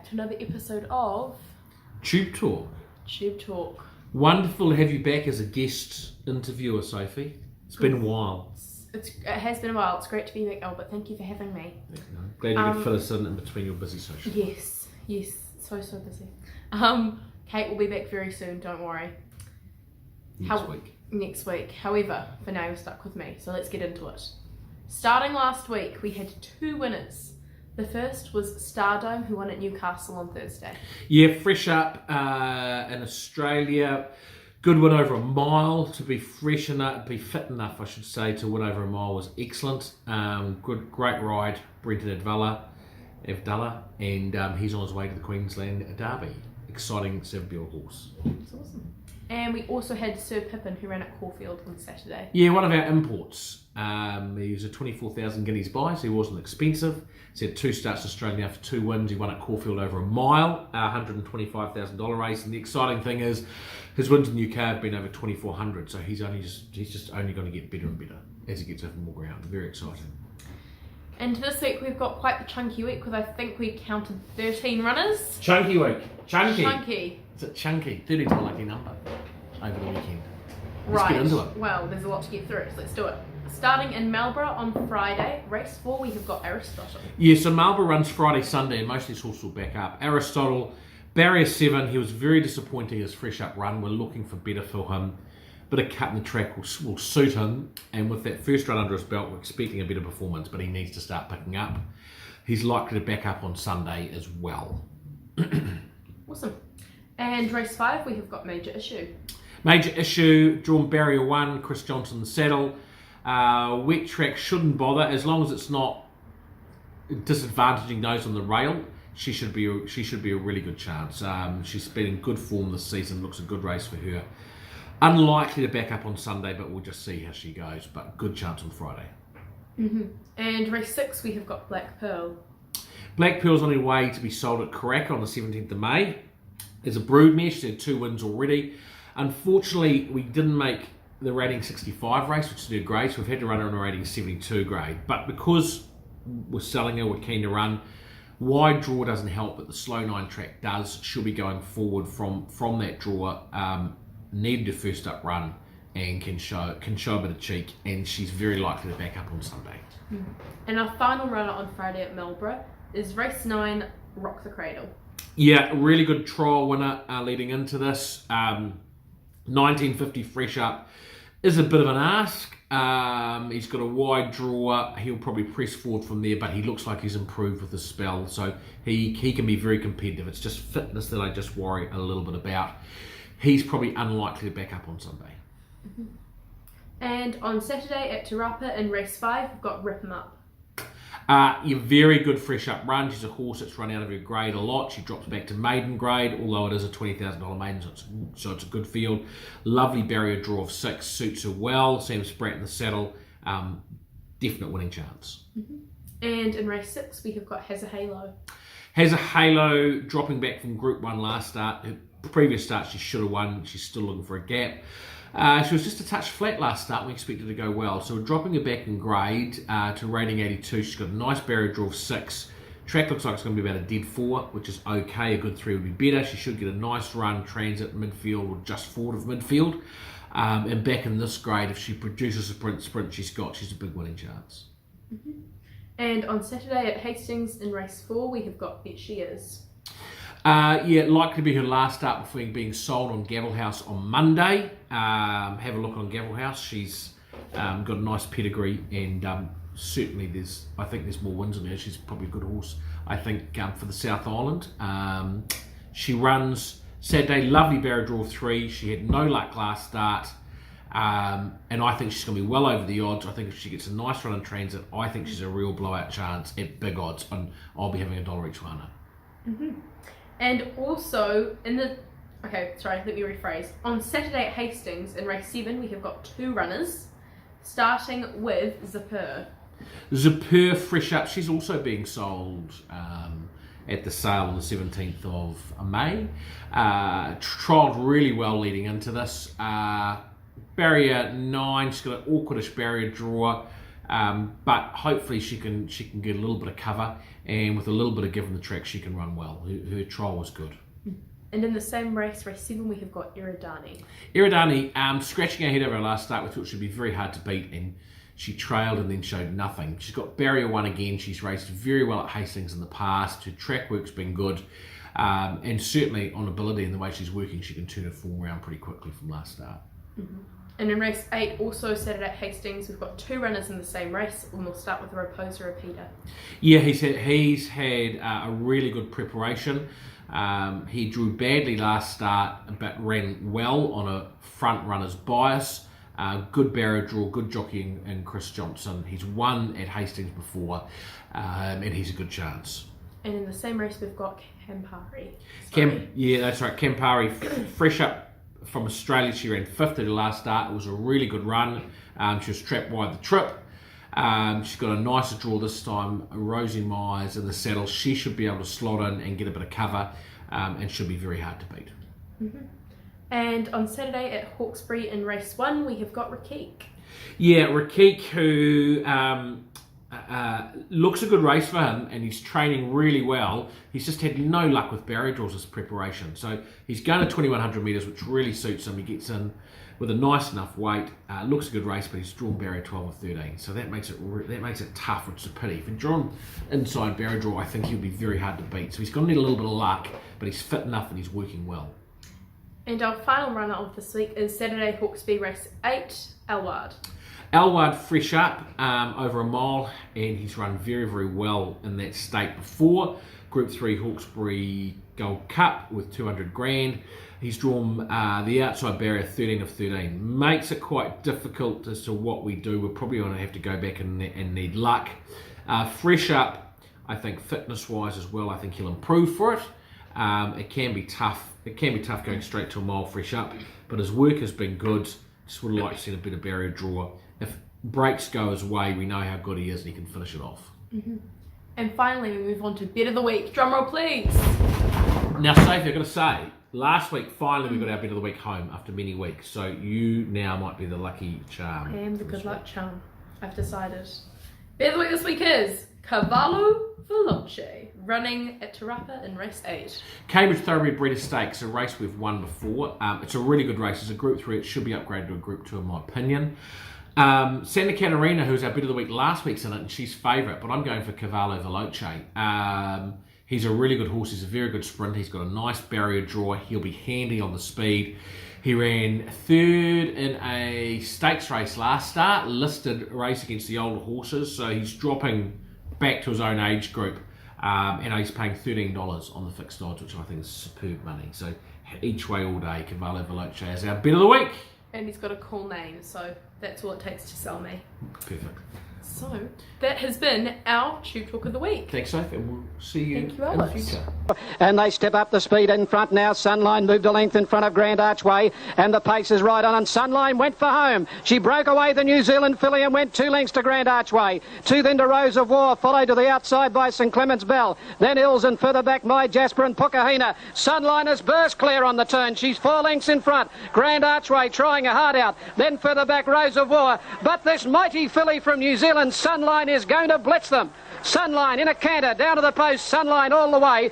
to another episode of TubeTalk. TubeTalk. Wonderful to have you back as a guest interviewer, Sophie. It's been a while. It has been a while. It's great to be back, Albert. Thank you for having me. Glad you could fill us in between your busy social. Yes, so busy. Kate will be back very soon, don't worry. Next week. However, for now you're stuck with me, so let's get into it. Starting last week, we had two winners. The first was Stardome, who won at Newcastle on Thursday. Yeah, fresh up in Australia. Good win over a mile. To be fresh enough, be fit enough, I should say, to win over a mile was excellent. Great ride, Brenton Avdallah, and he's on his way to the Queensland Derby. Exciting 7-year-old horse. That's awesome. And we also had Sir Pippin, who ran at Caulfield on Saturday. Yeah, one of our imports. He was a 24,000 guineas buy, so he wasn't expensive. He's had 2 starts in Australia now for 2 wins. He won at Caulfield over a mile, $125,000 race. And the exciting thing is, his wins in the UK have been over 2,400. So he's just only going to get better and better as he gets over more ground. Very exciting. And this week we've got quite the chunky week, because I think we counted 13 runners. Chunky week. Chunky. Is it chunky? 13's a lucky number over the weekend. Let's get into it. Well, there's a lot to get through, so let's do it. Starting in Marlborough on Friday, race 4, we have got Aristotle. Yeah, so Marlborough runs Friday, Sunday, and most of these horses will back up. Aristotle, barrier 7, he was very disappointing his fresh up run. We're looking for better for him. Bit of cut in the track will suit him, and with that first run under his belt, we're expecting a better performance, but he needs to start picking up. He's likely to back up on Sunday as well. Awesome. And race 5, we have got Major Issue. Major Issue, drawn barrier 1, Chris Johnson the saddle. Wet track shouldn't bother, as long as it's not disadvantaging those on the rail. She should be a really good chance. She's been in good form this season. Looks a good race for her. Unlikely to back up on Sunday, but we'll just see how she goes. But good chance on Friday. And race 6, we have got Black Pearl. Black Pearl's on her way to be sold at Crack on the 17th of May. There's a brood mare. She's had 2 wins already. Unfortunately, we didn't make the rating 65 race, which is her grade, so we've had to run her on a rating 72 grade. But because we're selling her, we're keen to run. Wide draw doesn't help, but the slow 9 track does. She'll be going forward from that draw. Needed a first up run and can show a bit of cheek, and she's very likely to back up on Sunday. And our final runner on Friday at Marlborough is race 9, Rock the Cradle. Yeah, really good trial winner leading into this. 1950 fresh up is a bit of an ask. He's got a wide draw. He'll probably press forward from there, but he looks like he's improved with his spell, so he can be very competitive. It's just fitness that I just worry a little bit about. He's probably unlikely to back up on Sunday. And on Saturday at Te Rapa in race 5, we've got Rip 'em Up. Your very good fresh up run. She's a horse that's run out of her grade a lot. She drops back to maiden grade, although it is a $20,000 maiden, so it's a good field. Lovely barrier draw of 6, suits her well. Sam Spratt in the saddle, definite winning chance. And in race 6, we have got Has a Halo. Has a Halo, dropping back from Group 1 last start. Her previous start she should have won. She's still looking for a gap. She was just a touch flat last start. We expected her to go well. So we're dropping her back in grade to rating 82. She's got a nice barrier draw of 6. Track looks like it's going to be about a dead 4, which is okay. A good 3 would be better. She should get a nice run, transit midfield or just forward of midfield. And back in this grade, if she produces a sprint she's a big winning chance. And on Saturday at Hastings in race 4, we have got Bet She Is. Likely to be her last start before being sold on Gavel House on Monday. Have a look on Gavel House. She's got a nice pedigree, and certainly I think there's more wins in her. She's probably a good horse, I think, for the South Island. She runs Saturday, lovely barrier draw 3. She had no luck last start. And I think she's going to be well over the odds. I think if she gets a nice run in transit, I think she's a real blowout chance at big odds, and I'll be having $1 each runner. And also, let me rephrase. On Saturday at Hastings in race 7, we have got 2 runners, starting with Zipper. Zipper fresh up. She's also being sold at the sale on the 17th of May. Trialled really well leading into this. Barrier 9, she's got an awkwardish barrier draw. but hopefully she can get a little bit of cover, and with a little bit of give in the track, she can run well. Her trial was good. And in the same race 7, we have got Iridani. Iridani, scratching ahead of her last start, we thought she'd be very hard to beat, and she trailed and then showed nothing. She's got barrier 1 again. She's raced very well at Hastings in the past. Her track work's been good, and certainly on ability and the way she's working, she can turn her form around pretty quickly from last start. And in race 8, also Saturday at Hastings, we've got 2 runners in the same race, and we'll start with the Raposa Repeater. Yeah, he's had a really good preparation. He drew badly last start, but ran well on a front runner's bias. Good barrier draw, good jockeying in Chris Johnson. He's won at Hastings before, and he's a good chance. And in the same race, we've got Campari. Yeah, that's right. Campari, fresh up from Australia. She ran 5th at her last start. It was a really good run. She was trapped wide the trip. She's got a nicer draw this time. Rosie Myers in the saddle. She should be able to slot in and get a bit of cover, and should be very hard to beat. And on Saturday at Hawkesbury in race 1, we have got Rakik. Yeah, Rakik, who looks a good race for him, and he's training really well. He's just had no luck with barrier draws as preparation. So he's going to 2100 metres, which really suits him. He gets in with a nice enough weight. Looks a good race, but he's drawn barrier 12 or 13. So that makes it tough, which is a pity. If he's drawn inside barrier draw, I think he'll be very hard to beat. So he's going to need a little bit of luck, but he's fit enough and he's working well. And our final runner of this week is Saturday Hawkesbury race 8, Elward. Elward fresh up over a mile, and he's run very, very well in that state before. Group 3 Hawkesbury Gold Cup with 200 grand. He's drawn the outside barrier 13 of 13. Makes it quite difficult as to what we do. We're probably going to have to go back and need luck. Fresh up, I think fitness-wise as well, I think he'll improve for it. It can be tough. It can be tough going straight to a mile fresh up, but his work has been good. Just would like to see a bit of barrier draw. If breaks go his way, we know how good he is and he can finish it off. And finally, we move on to Bet of the Week. Drum roll, please. Now, Sophie, I've got to say, last week, finally, we got our Bet of the Week home after many weeks. So you now might be the lucky charm. I am the good luck charm. I've decided. Bet of the Week this week is Cavallo Veloce, running at Te Rapa in race 8. Cambridge Thoroughbred Breeder Stakes, a race we've won before. It's a really good race. It's a Group 3. It should be upgraded to a Group 2 in my opinion. Santa Catarina, who's our Bet of the Week last week's in it, and she's favourite, but I'm going for Cavallo Veloce. He's a really good horse. He's a very good sprint. He's got a nice barrier draw. He'll be handy on the speed. He ran 3rd in a stakes race last start, listed race against the older horses, so he's dropping back to his own age group, and he's paying $13 on the fixed odds, which I think is superb money. So each way all day, Cavallo Veloce is our Bet of the Week. And he's got a cool name, so that's all it takes to sell me. Perfect. So, that has been our Tube Talk of the Week. Thanks, Sophie, and we'll see you Thank you, in the Alex. future. And they step up the speed in front now. Sunline moved a length in front of Grand Archway, and the pace is right on, and Sunline went for home. She broke away the New Zealand filly and went 2 lengths to Grand Archway. 2 then to Rose of War, followed to the outside by St Clement's Bell. Then Ills, and further back My Jasper and Pukahina. Sunline has burst clear on the turn. She's 4 lengths in front. Grand Archway trying a hard out. Then further back Rose of War. But this mighty filly from New Zealand, Sunline, is going to blitz them. Sunline in a canter, down to the post, Sunline all the way.